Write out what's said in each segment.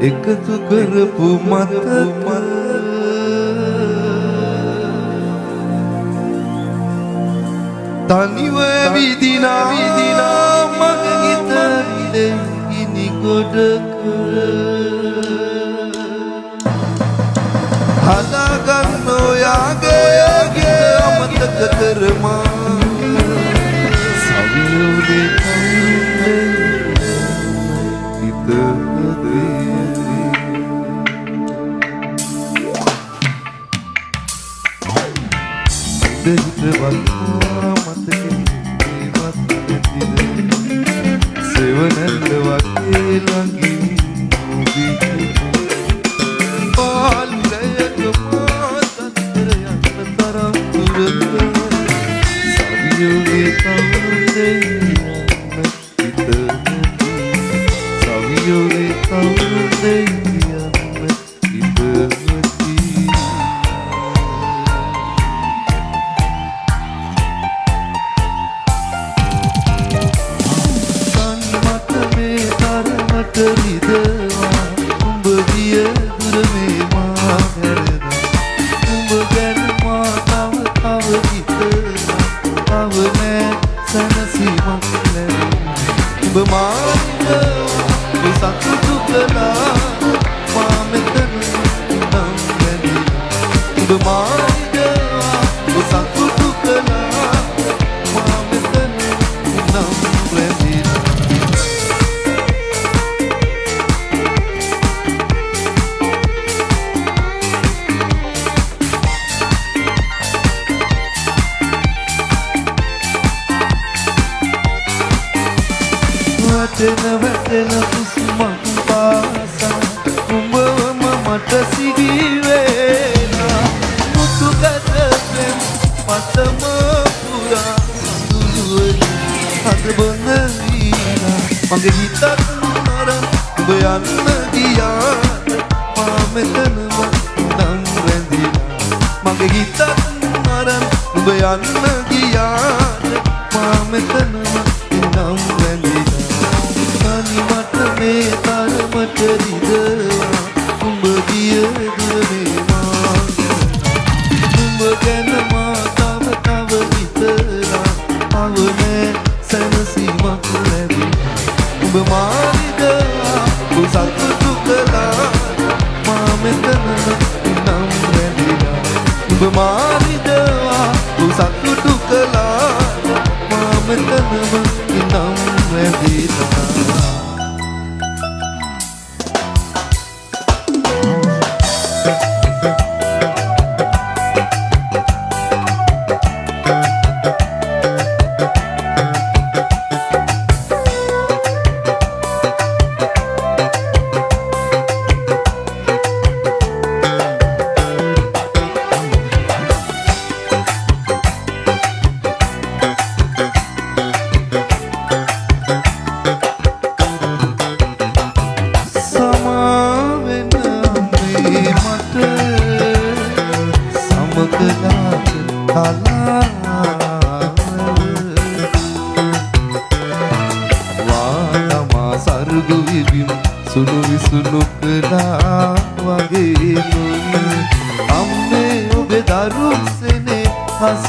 එකතු කරපු මතක තනිව විදිනා මගේ හිතේ ගිනි ගොඩක හදාගන්න ඔයාගේ අමතක කරමා සවියෝලේ සෙවනල්ල වගේ ළඟින් ඔබේ පාලයක මාතතර යන්න තරම් දුරක සවියෝගේ කවුරුදේ යන්න හිතනදී සවියෝගේ කවුරුදේ යන්න හිතනදී රිදවා උඹ ගිය දුර මේ මා හැරෙනවා උඹ ගැන මා තව හිතනවා තව නෑ සැනසීමක් ලැබෙනවා උඹ මාව සතුටු කළා මා මෙතන නම් වැඳිලා උඹ මාව සතුටු කළා මා මෙතන නම් වැඳිලා වැටෙන කුස්මක් පාසා උඹවම මට සිහිවෙලා මුතු ගැටෙන් පතම පුරා සඳුළුවලින් හද බොන වීලා මගේ හිතත් නරම් උඹ යන්න ගියාට මා මෙතනම නම් වැඳිලා මගේ හිතත් නරම් උඹ යන්න ගියාට මා මෙතනම නම් වැඳිලා මට මේ තරමට රිදවා උඹ ගිය දුර මේ මා උඹ ගැන මා තව හිතලා අව නෑ සැනසීමක් ලැබෙනවා උඹ මා රිදවා සතුටු කළා මා මෙතන නම් වැඳිලා උඹ මා රිදවා සතුටු කළා මා මෙතනම නම් වැඳිලා සුළු විසුළු කළා වගේ අම්මේ ඔබේ දරුසෙනේ හස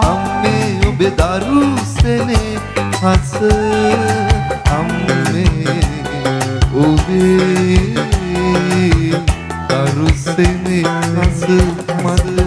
අම්මේ ඔබේ දරුසෙනේ හස අම්මේ ඔබේ දරුසෙනේ හස මද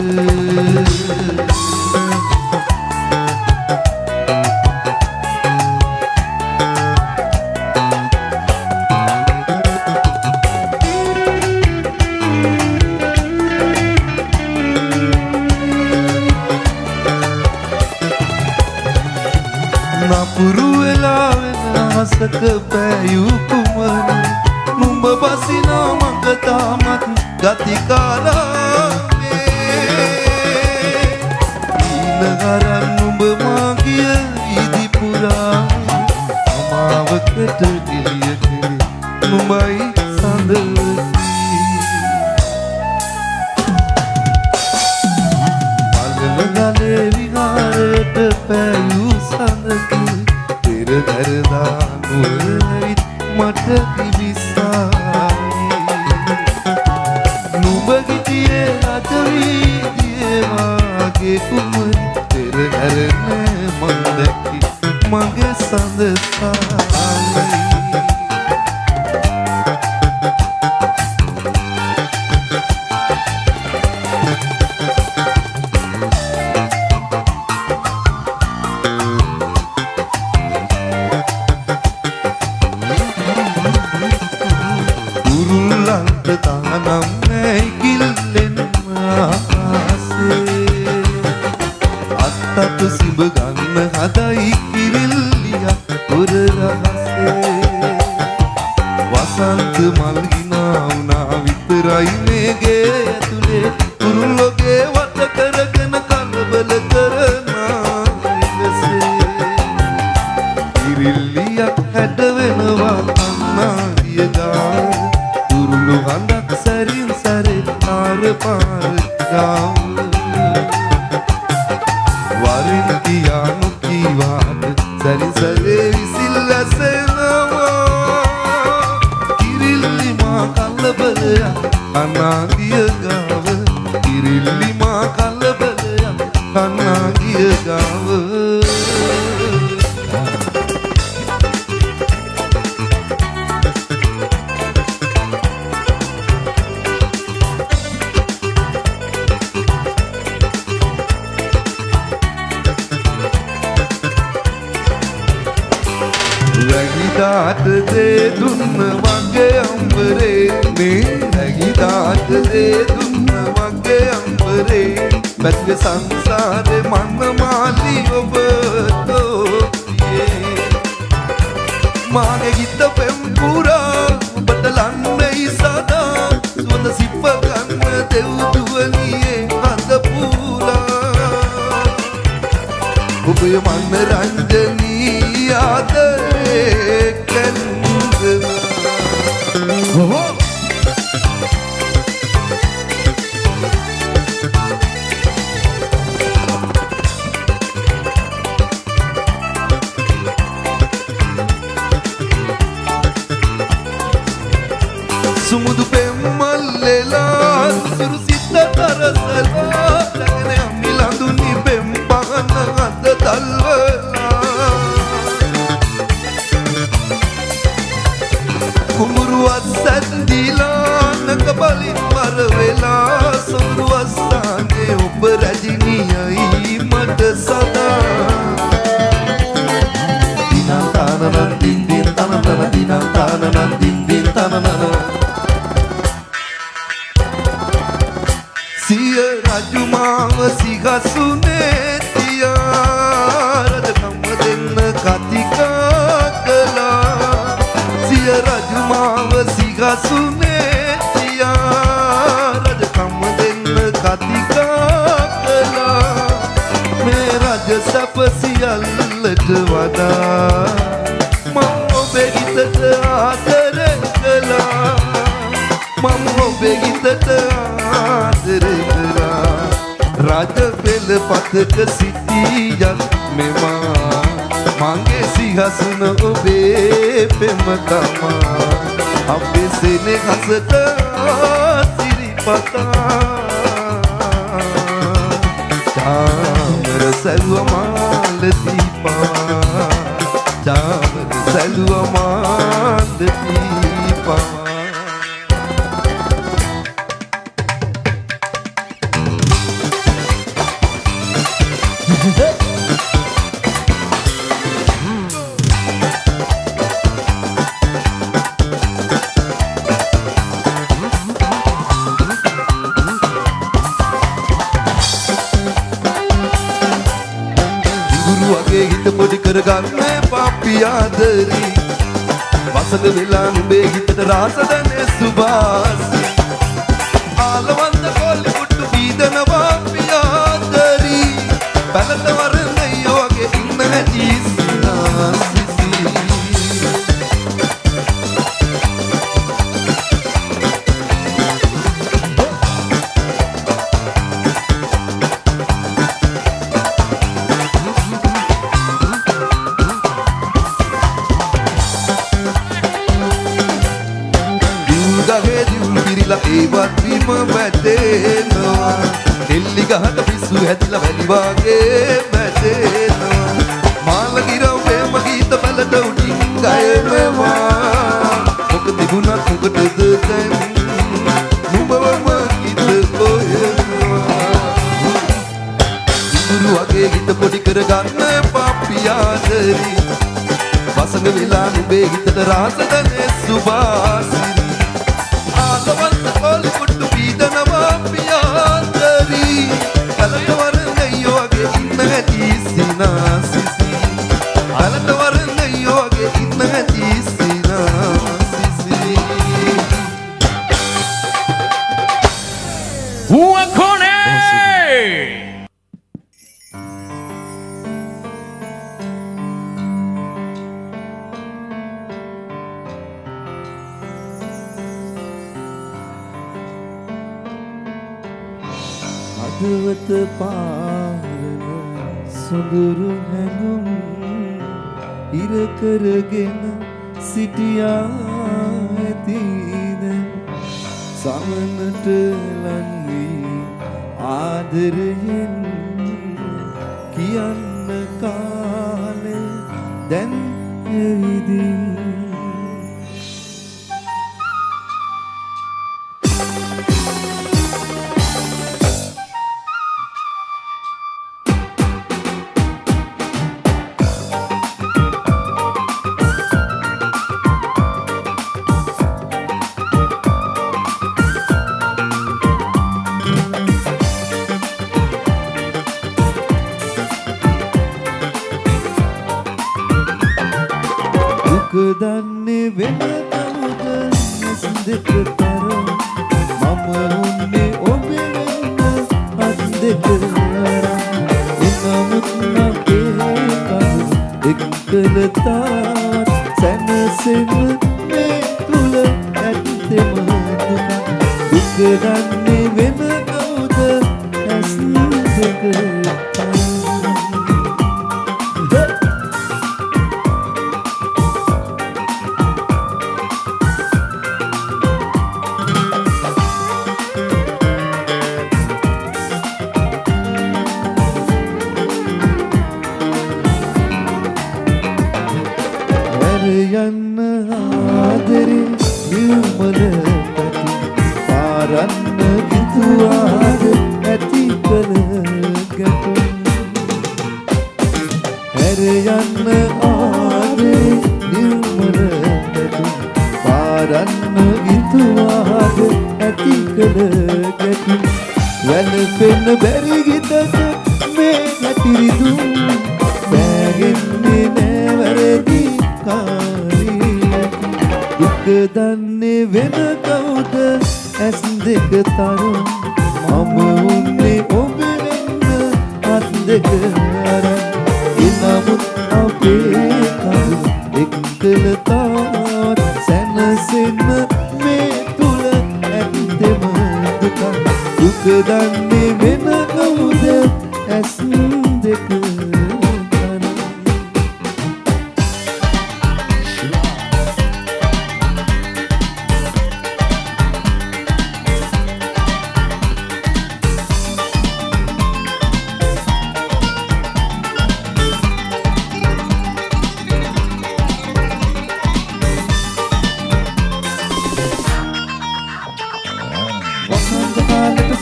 නපුරු වෙලා වෙන හසක පෑයු කුමන නුඹ පසිනා මඟ තාමත් ගතිකාරාවේ ඊළඟරන් නුඹ මාගිය ඉදිපුරා අමාවකට ගෙලිය කෙරේ නුඹයි සඳවී පල්ලන ගලේ විහාරයට පෑයු සඳකි පෙර දරදා නුවරවිත් මට කිවිසා තහනම් නැයි කිල්ලෙන් ආසේ අත්තතු සිඹ ගන්න හදයි කිරිල්ලිය උර රහසේ වසන්ත මල් ගිනා වුණා විතරයි මේ ගේ ඇතුලේ කුරුල්ලෝගේ වට කරගෙන කලබල කරනා ඉවසේ කිරිල්ලියක් හැඩ වෙනවා අම්මාගේ ගාව කුරුල්ලෝ හඬක් සැරින් සැරේ පාර පාර ගාව වරින් කියානු කීවාට සැරින් සැරේ විසිල් ඇසෙනවා කිරිල්ලි මා කලබලයක් අනාගිය ගාව කිරිල්ලි මා කලබලයක් අනාගිය ගාව රැගිදාට දේ දුන්න වගේ අම්බරේ මේ රැගිදාට දේ දුන්න වගේ අම්බරේ පැත්ක සංසාරේ මන්නමාලි ඔබ තෝතියේ මාගේ ගිත පෙම් පුරා ඔබට ලන්නයි සදා සුවඳ සිප්ප ගන්න දෙව්දුවනියේ හඳ පුරා ඔබේ මන්න රංජනී ආදරේ කන්දවා සුමුදු පෙම්මල්ලෙලා සුරු සිත තරසලා ලගන මිලඳුනි පෙම් පහන අද තල්වලා කුඹුරුවත් සැන්දිලා නක බලින් මර වෙලා සොරුවත් සානේ ඔබ රජිනියයි මට සදා දිනා තානනන් දින් දින් තනනන දිනා තානනන් දින් දින් තනනන සිය රජුමාව සිගසුනේ තියා රජකම දෙන්න කතිකා කළා සිය රජුමාව සිගසුනේ තියා රජකම දෙන්න කතිකා කළා මේ රජ සැප සියල්ලට වඩා මම ඔබේ ගිතට ආදර කළා මම ඔබේ ගිතට ආදර කළා රජ පෙළ පතක සිටියත් මෙමා මගේ සිහසුන ඔබේ පෙම තමා අපේ සෙනෙහසට සිරිපතා චාමර සැලුව මාල දීපා චාමර සැලුව මාල දීපා වගේ හිත පොඩි කරගන්නේ පාපියාදරි වසඟ වෙලා නුඹේ හිතට රාසදනේ සුභාසි ආලවන්ත කොල්ලි පුට්ටු පීදනවා පියාදරි පැලට වරන්නේ වගේ ඉන්න හැටි සිනාසිසි ගහේ දියුල් පිරිලා ඒවත් බිම වැටෙනවා එල්ලි ගහක පිස්සු හැදිලා වැලි වාගේ වැටෙනවා මාළ ගිරව් ප්‍රේම ගීත බැලට උඩින් ගයනවා මොක තිබුණත් මොකටද දැන් නුඹවම ගීත කොහෙනවා ඉඳුරු වගේ ගීත පොඩි කරගන්න පාපියාදරි වසඟ වෙලා නුඹේ හිතට රාසදනේ සුභාසිරි ආලවන්ත Wakone! අදවත පාරන සොඳුරු හැඟුම් ඉර කරගෙන සිටියා ඇතිද සමනට ලන්වී ආදරයෙන් කියන්න කාලේ දැන් එවිදින් දන්නේ වෙන කවුද නැස් දෙක තර මම උන්නේ ඔබේ වෙන්න අත් දෙක එනමුත් නැගේ කවුද එක්කල තාත් සැනසෙම මේ තුල ඇත්තෙම දුක දන්නේ වෙන කවුද නැස් දෙක යන්න ආදරේ නිවමන පැති පාරන්න කිතුවාද ඇති කළ ගැටුම් හැර යන්න ආදරේ නිවමන පැති පාරන්න කිතුවාද ඇති කළ ගැටුම් වැළපෙන්න බැරි ගිතක මේ නැතිරිදුම් බෑගෙන්නේ නෑ වැරදි දුක දන්නේ වෙන කවුද ඇස් දෙක තරුම් මම උන්නේ ඔබේ වෙන්න අත් දෙක අරන් එනමුත් අපේ කවුද එක්කල තාත් සැනසෙන්න මේ තුල ඇත්තෙම දුක දන්නේ වෙන කවුද ඇස් දෙක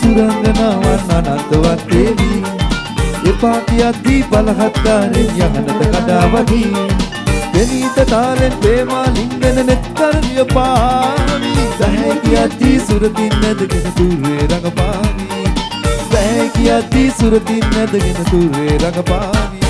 සුරංගනාවන් අනන්තවත් දේවි එපා කියද්දී බලහත්කාරෙන් යහනට කඩාවදී දෙනීත තාලෙන් ප්‍රේමා ලිංගන නෙත්තරලිය පාවි සැහැ කියද්දී සුරතින් නැදගෙන තුරේ රඟපාවි සැහැ කියද්දී සුරතින් නැදගෙන තුරේ රඟපාවි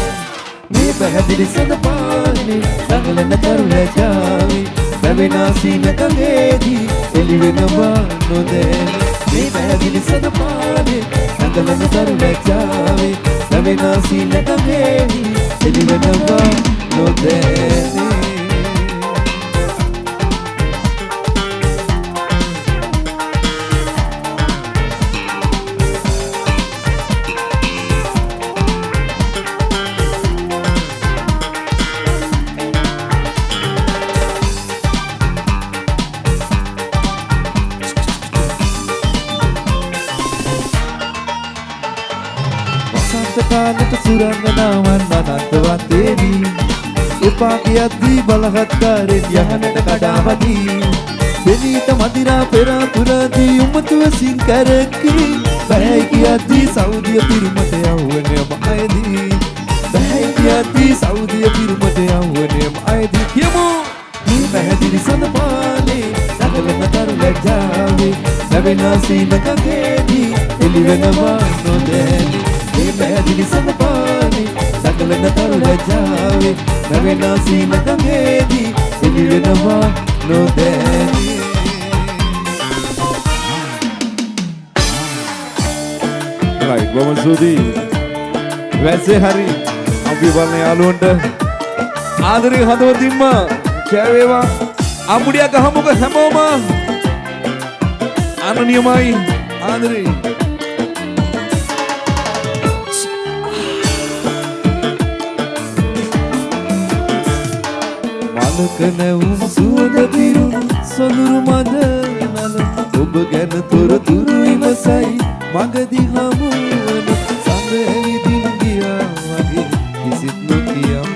මේ පැහැදිලි සඳපානේ රඟලන තරු ලැජාවි ලැබෙනා සීනකගේදී එළි වෙනවා නොදැන මේ පැහැදිලි සඳපානේ රඟලන තරු ලැජාවි ලැබෙනා සීනකගේදී එළි වෙනවා නොදැන කාලට සුරංගනාවන් අනන්තවත් දේවි එපා කියද්දී බලහත්කාරෙන් යහනට කඩාවදී දෙනීත මදිරා පෙරතුරදී උමතුව සිං කරකි බැහැ කියද්දී සෞදිය පිරුමට යවන්නේම අයදී බැහැ කියද්දී සෞදිය පිරුමට යවන්නේම අයදී කියමු මේ පැහැදිලි සඳපානේ රඟලන තරු ලැජ්ජාවේ ලැබෙනා සීනකගේදී එළි වෙනවා නොදැනී මේ පැහැදිලි සඳපානේ රඟලන තරු ලැජ්ජාවේ ලැබෙනා සීනකගේදී එළි වෙනවා නොදැනී බොහොම ස්තුතියි. වැස්සේ හරි අපි බලන යාළුවන්ට ආදරේ හදවතින්ම කෑවේවා. අම්මුඩියක් අහමුක හැමෝම අනනියමයි ආදරේ. මලක නැවුම් සුවඳ පිරුණු සොඳුරු මද නල ඔබ ගැන තොරතුරු විමසයි මගදී හමුවන සඳ ඇවිදින් ගියා වගේ කිසිත් නොකියම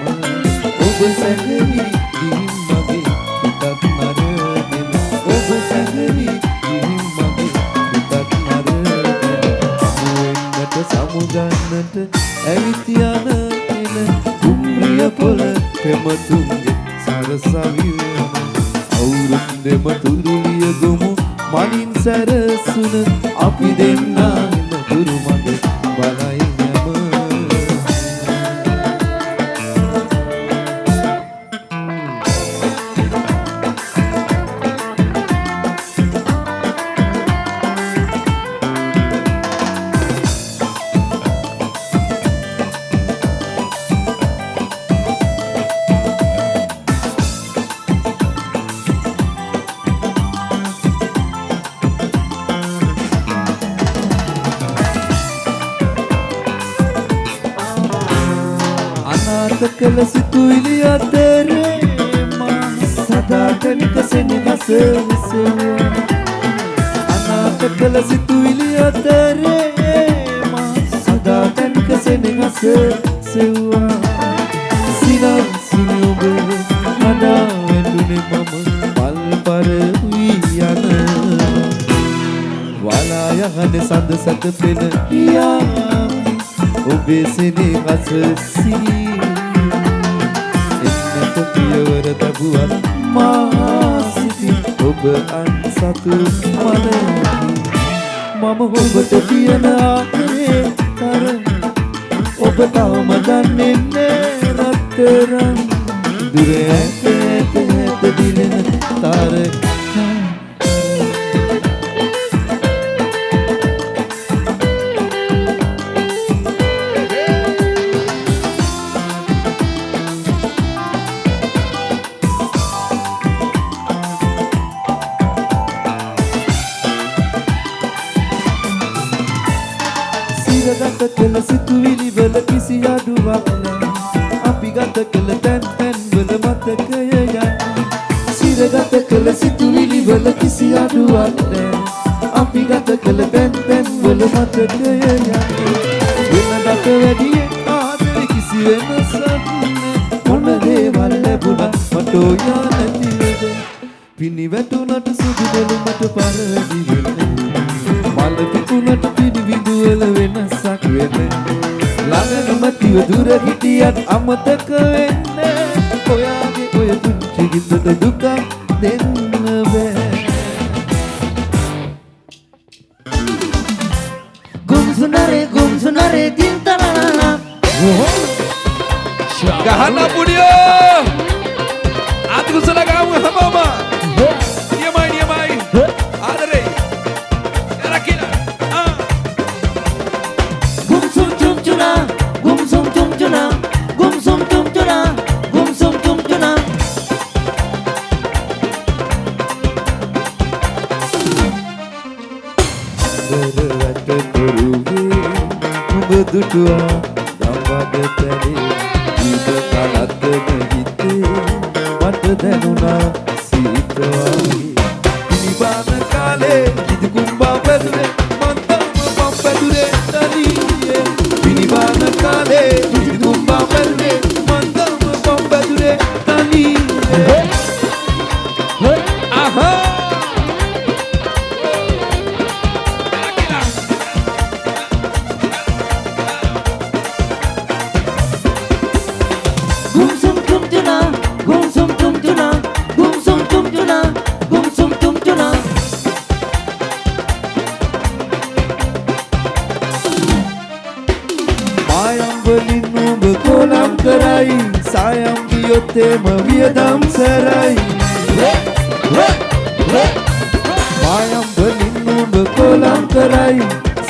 ඔබ සැඟවි ගිහින් මගේ හිතක් නරගෙන ඔබ සැඟවි ගිහින් මගේ හිතක් නරගෙන හමුවෙන්නට සමුගන්නට ඇවිත් යන එන කුම්රිය පොළ පෙමතුන්ගේ සරසවියන අවුරුද්දෙම තුරුලිය ගොමු මනින් සැරසුන අපි දෙන්නා එන දුරු මඟ බලයි නැම. කළ සිතුවිලි අතරේ මා සදාතනික සෙනෙහස විසෙව්වා. අනාථ කළ සිතුවිලි අතරේ මා සදාතනික සෙනෙහස සෙව්වා. සිනසිනි ඔබ හදා වැටුනේ මම පල්පර වී යන වලා යහන සඳ සැතපෙන යාමි ඔබේ සෙනෙහස සිහි පියවර තබුවත් මා සිටි ඔබ අන්සතු මනකි මම ඔබට තියන ආදරේ තරම් ඔබ තවම දන්නේ නෑ රත්තරන් දුර ඇත දිලෙන තාරකා ගත කළ සිතුවිලි වල කිසි අඩුවක් නෑ. අපි ගත කළ තැන් තැන් වල මතකය යන්නේ. සිරගත කළ සිතුවිලි වල කිසි අඩුවක් නෑ. අපි ගත කළ තැන් තැන් වල මතකය යන්නේ. වෙනදට වැඩියෙන් ආදරේ කිසි වෙනසක් නෑ. මොන දේවල් ලැබුණත් මට ඔයා නැතිවද පිණි වැටුණට සුදු දෙලුමට පරදි වෙන්නේ. මල පිපුණට පිළිවිදු වල වෙනසක් වෙන්නේ. ළඟම තිය දුර හිටියත් අමතක වෙන්නේ. ඔයාගේ ඔය පුංචි ගින්දට දුක දෙන්න බෑ. ගුම්සුනරේ දින්තරනා ගහන්න පුඩියෝ අත්කුසල ගාමු හැමෝම නියමයි ආදරේ දුටුවා ගම්වද පැලේ දීප කලත්තම හිතේ මට දැනුණා සීතවයි පිළිබාන කාලේ කිදි කුම්බා පැදුරේ මන්තම පම් පැදුරේ තනියේ පිළිබාන කාලේ කිදි කුම්බා පැදුරේ මන්තම පම් පැදුරේ තනියේ ආහා sayang giyote maviyadam sarai mayam belinu bekolam karai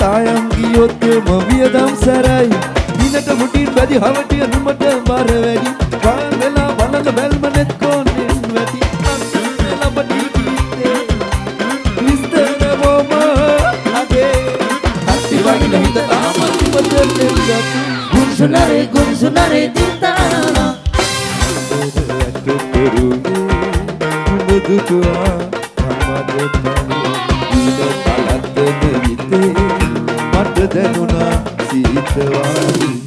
sayang ගියොත් මවියදම් සැරයි දිනට මුටින් වැඩි හවටිය නුමට බර වැඩි කාල් වෙලා බලන බැල්ම නෙත් කොන්නෙන් වැටි ලබටි කීතේ විස්තර බොම අගේ අත්ති වගේ හිත තාම ඉවතෙන් ගති ගුන්සුනරේ දින්තානා දුතුවා මට දැනුණා සීතවාදී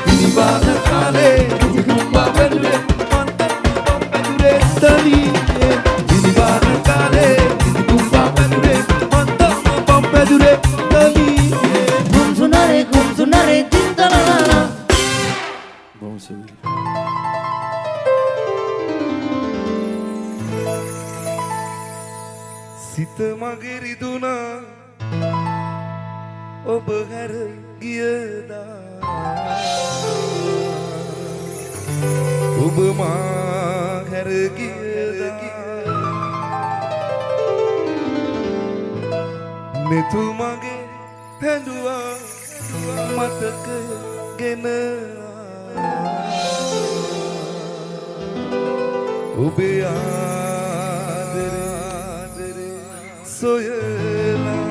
පිළිවාන කාලේ කුඹා බැලුවේ මන්තේ තනියේ පිළිවාන කාලේ කුඹා බැලුවේ මන්තේ තනියේ ගුන්සුනරේ දින්තානා බොහොම සිත මගේ රිදුනා ඔබ හැර ගියදා ඔබ මා හැර ගියදා නෙතු මගේ පැඳුවා මතක ගෙන ඔබේ ආදරේ soyela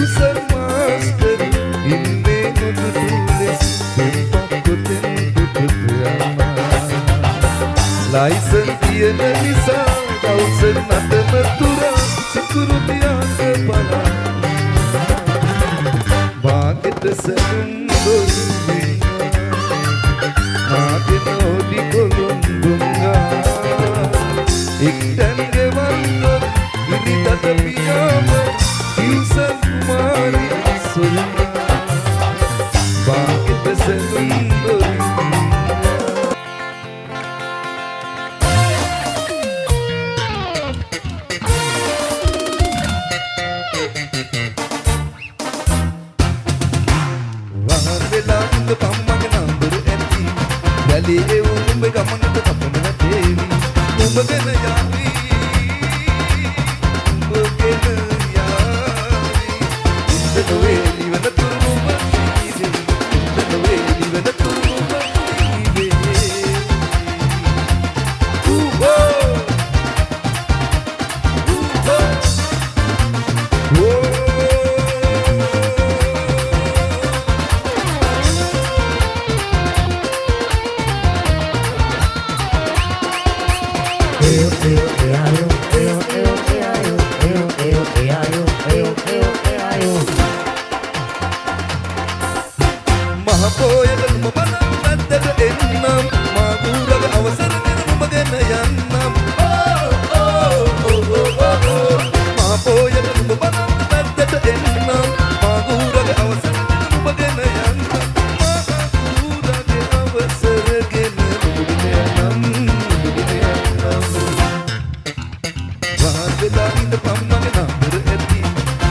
ටියුෂන් මාස්ටර් ඉන්නේ නොදුටුලෙස් දෙපක් කොතෙන් දුටුයනා ලයිසන් තියෙන නිසා දවසෙන් නටන තුරා සිකුරු තියාක බලා වාගෙට සැලුම් දොරුවේ නාගෙන ඔඩි කොළුම්බුංගා එක්තැන් ගෙවන්නොත් ඉනිතට පියාම ටියුෂන් කුමාරි සොයනා වාගෙට සැලුම් දොරුවේ පම්මගේ නඳුරු ඇති වැලියේ උඹ ගමනට තපන තේවි උඹ ගෙන යාවි උඹ ගෙන යාවි උඹ වේලි වෙන තුරු මීවේ උඹ වේලි වෙන තුරු මීවේ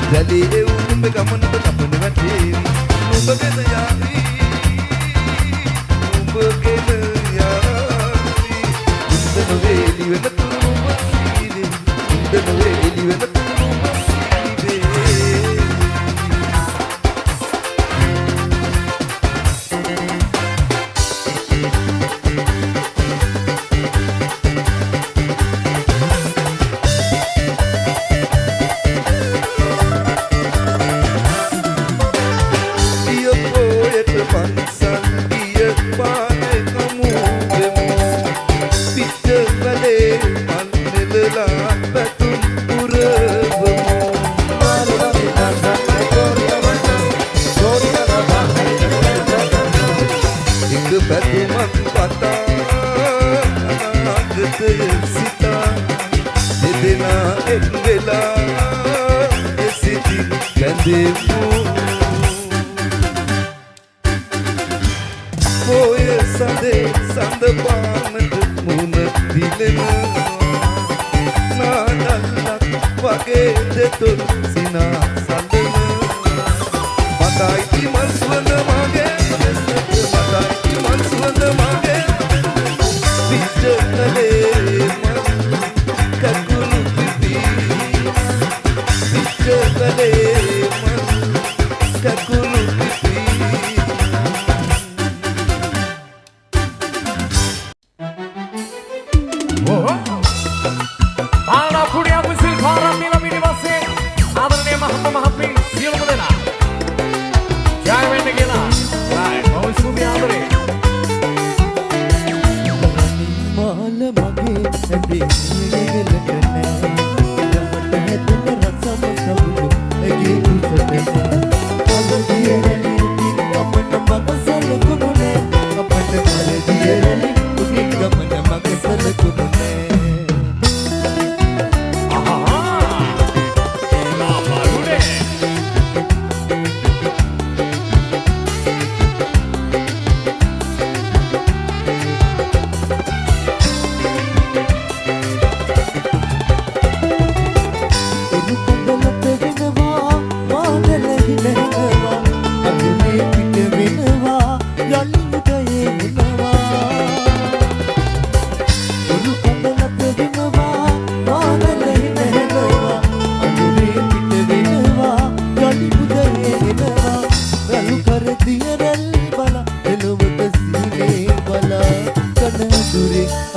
Jadi umum begaman tetap menikmati umum kena yari umum kena yari umum noveli wena turu maside umum noveli wena turu maside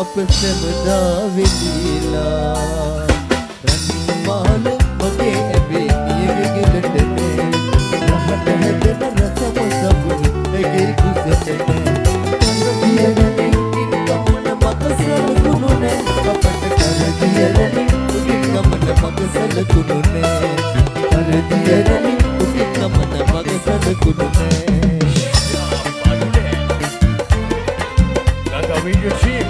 අප සැමදා වෙදීලා රන් මාල මගේ ඇබේ නියගෙලට සැලකුණේ Ganga video team.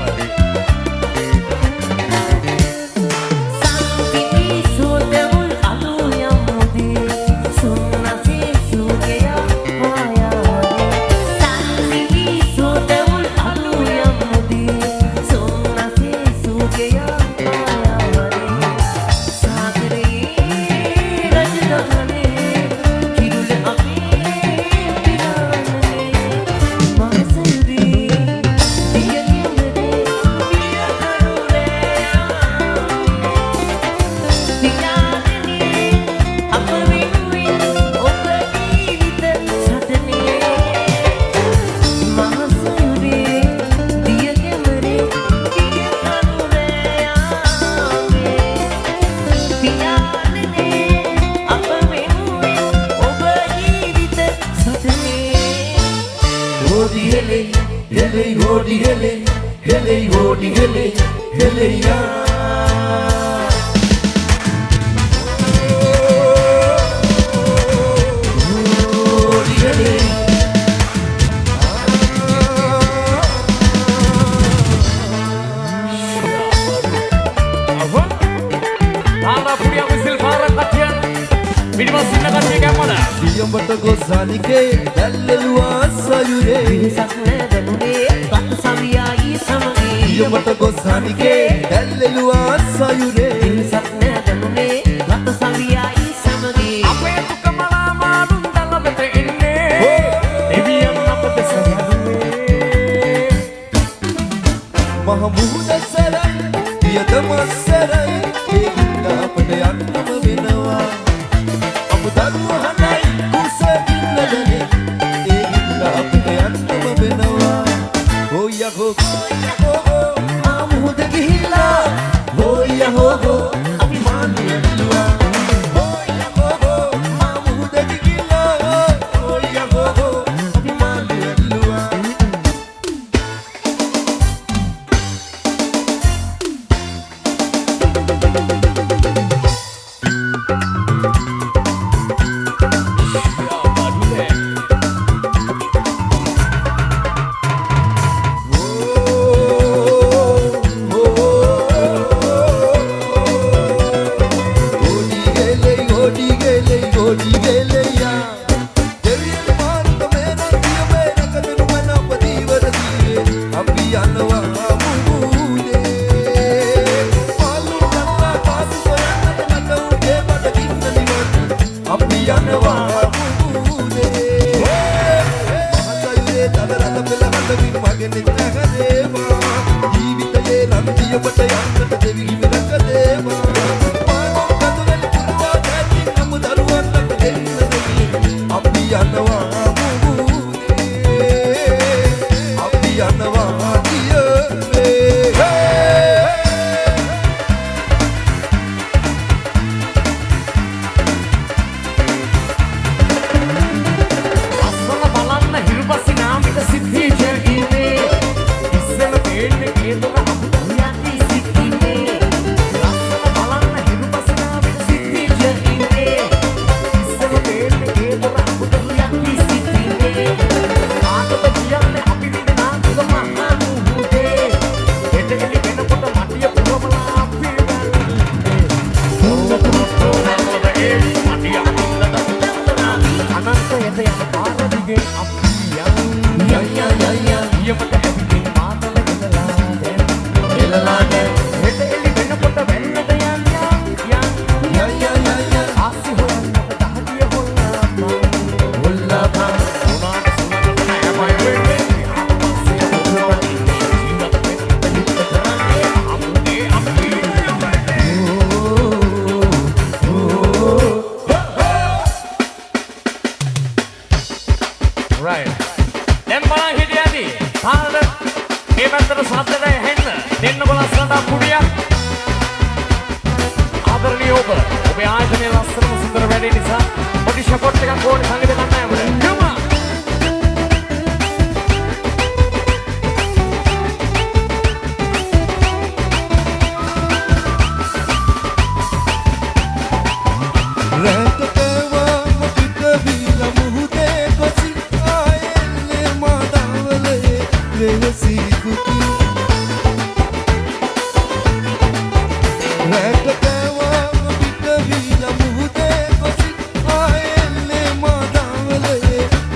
සියඹට ගොස්සානිකේ දැල්ලෙලුවා සයුරේ පිරිසක් නැදනුනේ රත් සවියායි සමගී සියඹට ගොස්සානිකේ දැල්ලෙලුවා සයුරේ පිරිසක් නැදනුනේ රත් සවියායි සමගී අපේ දුකමලා මාළුන් දලබට එන්නේ දෙවියන් අපට සැහැදුවේ මහ මුහුද සරයි පියදම සරයි ඒ හින්ද අපට යන්නම වෙනවා අප දරුවහනයි කුසගින්නදනේ ඒ හින්ද අපට යන්නම වෙනවා හොයහෝ ආ මුහුද ගිහිල්ලා හොයහෝ අපි මානුවල්ලුවා හොයහෝ මා මුහුද ගිහිල්ලා හොයහෝ අපි මානුවල්ලුවා රැට කෑවා පිට බීලා මුහුදේ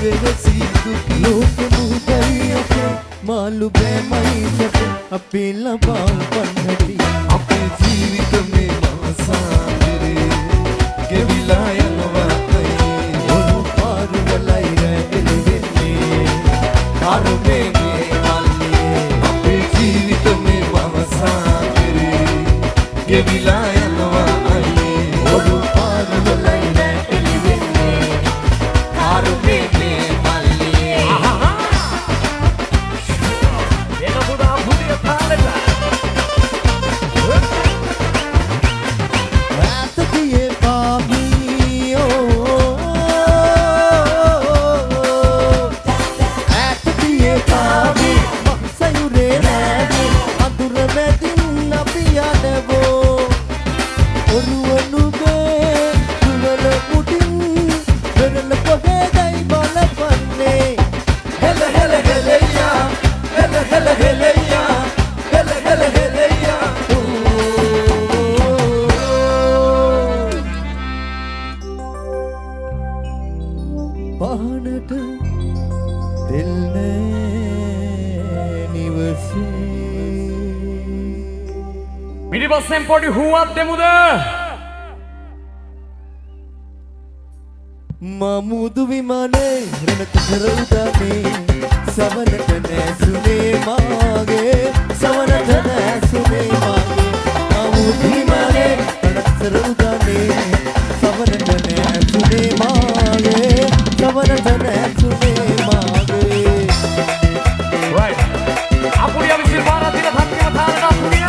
වෙනසි දුක ලෝක මුහුදයි අපේ මාළු බෑමයි සැප අපේ ලබා වන්නටි අපේ ජීවිතේ මාසාන්තරේ ගෙවිලා යනවා ඔරු පාරු වලයි රැඳෙන්නේ කාරුමේ මල්ලේ අපේ ජීවිතේ මාසාන්තරේ ගෙවිලා යනවා ඔරු පාරු වලයි රැඳෙන්නේ කාරුමේ මල්ලේ එන පුතා පුතිය තාලෙට ඇතතියේ පාහියෝ ඇතතියේ පාහි මහසයුරේ නෑගේ අඳුර මැදින් අපි යනවෝ ඔරුවනුගේ දුවල මුටින් වෙරළ පොහේදයි බලපන්නේ හෙල හෙල හෙලෙයා හෙල හෙල හෙලෙයා හෙල හෙල හෙලෙයා පහනට තෙල් නෑ නිවසේ පිටිපස්සෙන් පොඩි හුවක් දෙමුද මමුදු විමානේ රණත කරවුදානේ සවනට නැසුනේ මාගේ සවනට නැසුනේ මාගේ මමුදු විමානේ රණත කරවුදානේ සවනට නැසුනේ මාගේ සවනට නැසුනේ මාගේ right අපුඩිය විසිල් පාරක් දින සත්‍යම තාලට අපුඩිය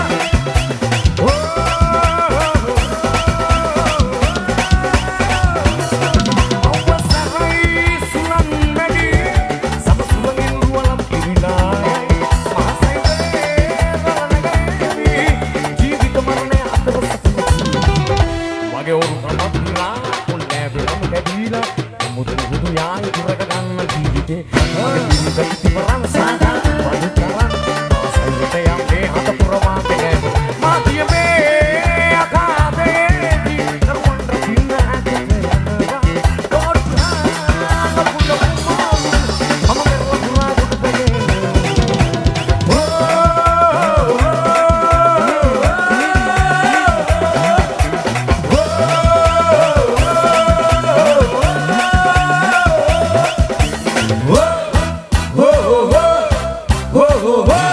oh, oh.